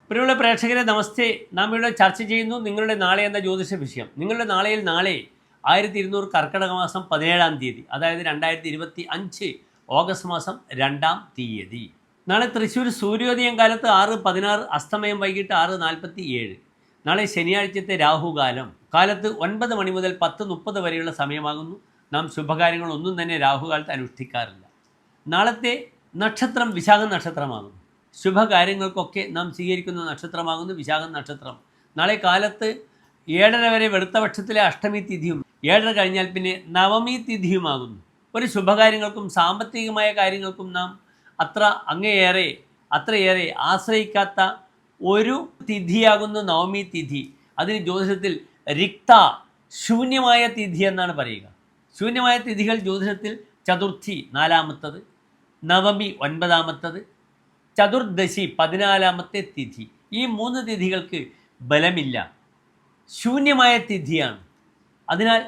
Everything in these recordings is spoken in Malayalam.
പ്രിയമുള്ള പ്രേക്ഷകരെ നമസ്തേ. നാം ഇവിടെ ചർച്ച ചെയ്യുന്നു നിങ്ങളുടെ നാളെ എന്ന ജ്യോതിഷ വിഷയം. നിങ്ങളുടെ നാളെയിൽ നാളെ 1200 കർക്കിടക മാസം 17-ാം തീയതി, അതായത് 2025 ഓഗസ്റ്റ് മാസം 2-ാം തീയതി. നാളെ തൃശ്ശൂർ സൂര്യോദയം കാലത്ത് 6:16, അസ്തമയം വൈകിട്ട് 6:47. നാളെ ശനിയാഴ്ചത്തെ രാഹുകാലം കാലത്ത് 9 മണി മുതൽ 10:30 വരെയുള്ള സമയമാകുന്നു. നാം ശുഭകാര്യങ്ങളൊന്നും തന്നെ രാഹുകാലത്ത് അനുഷ്ഠിക്കാറില്ല. നാളത്തെ നക്ഷത്രം വിശാഖം നക്ഷത്രമാകുന്നു. ശുഭകാര്യങ്ങൾക്കൊക്കെ നാം സ്വീകരിക്കുന്ന നക്ഷത്രമാകുന്നു വിശാഖം നക്ഷത്രം. നാളെ കാലത്ത് 7:30 വരെ വെളുത്തപക്ഷത്തിലെ അഷ്ടമി തിഥിയും 7:30 കഴിഞ്ഞാൽ പിന്നെ നവമി തിഥിയുമാകുന്നു. ഒരു ശുഭകാര്യങ്ങൾക്കും സാമ്പത്തികമായ കാര്യങ്ങൾക്കും നാം അത്രയേറെ ആശ്രയിക്കാത്ത ഒരു തിഥിയാകുന്നു നവമി തിഥി. അതിന് ജ്യോതിഷത്തിൽ ശൂന്യമായ തിഥി എന്നാണ് പറയുക. ശൂന്യമായ തിഥികൾ ജ്യോതിഷത്തിൽ ചതുർത്ഥി 4-ാമത്തത്, നവമി 9-ാമത്തത്, ചതുർദശി 14-ാമത്തെ തിഥി. ഈ 3 തിഥികൾക്ക് ബലമില്ല, ശൂന്യമായ തിഥിയാണ്. അതിനാൽ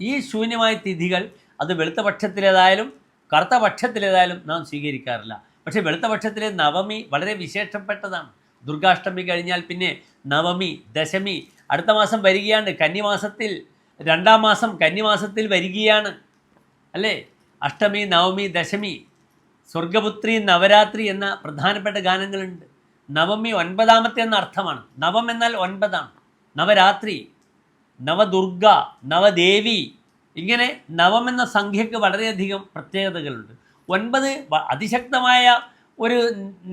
ഈ ശൂന്യമായ തിഥികൾ അത് വെളുത്തപക്ഷത്തിലേതായാലും കറുത്തപക്ഷത്തിലേതായാലും നാം സ്വീകരിക്കാറില്ല. പക്ഷേ വെളുത്തപക്ഷത്തിലെ നവമി വളരെ വിശേഷപ്പെട്ടതാണ്. ദുർഗാഷ്ടമി കഴിഞ്ഞാൽ പിന്നെ നവമി, ദശമി അടുത്ത മാസം വരികയാണ്. കന്നിമാസത്തിൽ 2-ാം മാസം കന്നിമാസത്തിൽ വരികയാണ് അല്ലേ. അഷ്ടമി, നവമി, ദശമി, സ്വർഗപുത്രി, നവരാത്രി എന്ന പ്രധാനപ്പെട്ട ഗാനങ്ങളുണ്ട്. നവമി 9-ാമത്തെ എന്ന അർത്ഥമാണ്. നവം എന്നാൽ 9-ആണ്. നവരാത്രി, നവദുർഗ, നവദേവി, ഇങ്ങനെ നവം എന്ന സംഖ്യക്ക് വളരെയധികം പ്രത്യേകതകളുണ്ട്. 9 അതിശക്തമായ ഒരു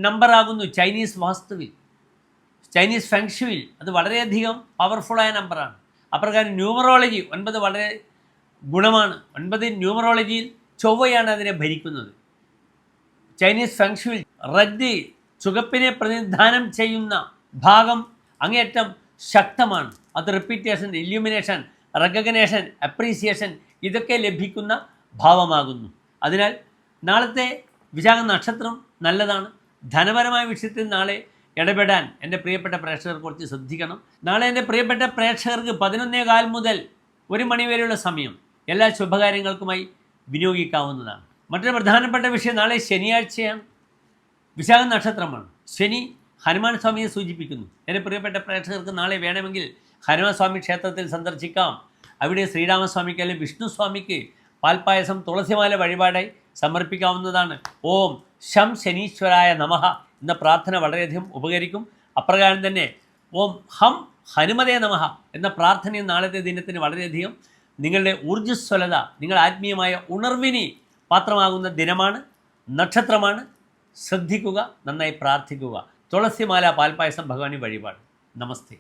നമ്പറാകുന്നു ചൈനീസ് വാസ്തുവിൽ, ചൈനീസ് ഫെങ്ഷുവിൽ. അത് വളരെയധികം പവർഫുള്ളായ നമ്പറാണ്. അപ്രകാരം ന്യൂമറോളജി 9 വളരെ ഗുണമാണ്. 9 ന്യൂമറോളജിയിൽ ചൊവ്വയാണ് അതിനെ ഭരിക്കുന്നത്. ചൈനീസ് ഫെങ്ഷുവിൽ റെഡ്, ചുവപ്പിനെ പ്രതിനിധാനം ചെയ്യുന്ന ഭാഗം അങ്ങേയറ്റം ശക്തമാണ്. അത് റിപ്പീറ്റേഷൻ, ഇല്യൂമിനേഷൻ, റെക്കഗ്നേഷൻ, അപ്രീസിയേഷൻ ഇതൊക്കെ ലഭിക്കുന്ന ഭാവമാകുന്നു. അതിനാൽ നാളത്തെ വിശാഖ നക്ഷത്രം നല്ലതാണ്. ധനപരമായ വിഷയത്തിൽ നാളെ ഇടപെടാൻ എൻ്റെ പ്രിയപ്പെട്ട പ്രേക്ഷകർ കുറച്ച് ശ്രദ്ധിക്കണം. നാളെ എൻ്റെ പ്രിയപ്പെട്ട പ്രേക്ഷകർക്ക് 11:15 മുതൽ 1 മണി വരെയുള്ള സമയം എല്ലാ ശുഭകാര്യങ്ങൾക്കുമായി വിനിയോഗിക്കാവുന്നതാണ്. മറ്റൊരു പ്രധാനപ്പെട്ട വിഷയം, നാളെ ശനിയാഴ്ചയാണ്, വിശാഖ നക്ഷത്രമാണ്. ശനി ഹനുമാൻ സ്വാമിയെ സൂചിപ്പിക്കുന്നു. എൻ്റെ പ്രിയപ്പെട്ട പ്രേക്ഷകർക്ക് നാളെ വേണമെങ്കിൽ ഹനുമാൻ സ്വാമി ക്ഷേത്രത്തിൽ സന്ദർശിക്കാം. അവിടെ ശ്രീരാമസ്വാമിക്ക് അല്ലെങ്കിൽ വിഷ്ണു സ്വാമിക്ക് പാൽപ്പായസം, തുളസിമാല വഴിപാടായി സമർപ്പിക്കാവുന്നതാണ്. ഓം ശം ശനീശ്വരായ നമഃ എന്ന പ്രാർത്ഥന വളരെയധികം ഉപകരിക്കും. അപ്രകാരം തന്നെ ഓം ഹം ഹനുമതേ നമഃ എന്ന പ്രാർത്ഥനയും നാളത്തെ ദിനത്തിന് വളരെയധികം നിങ്ങളുടെ ഊർജ്ജസ്വലത, നിങ്ങളുടെ ആത്മീയമായ ഉണർവിന് പാത്രമാകുന്ന ദിനമാണ്, നക്ഷത്രമാണ്. ശ്രദ്ധിക്കുക, നന്നായി പ്രാർത്ഥിക്കുക. തുളസിമാല, പാൽപ്പായസം, ഭഗവാനി വഴിപാട്. നമസ്തേ.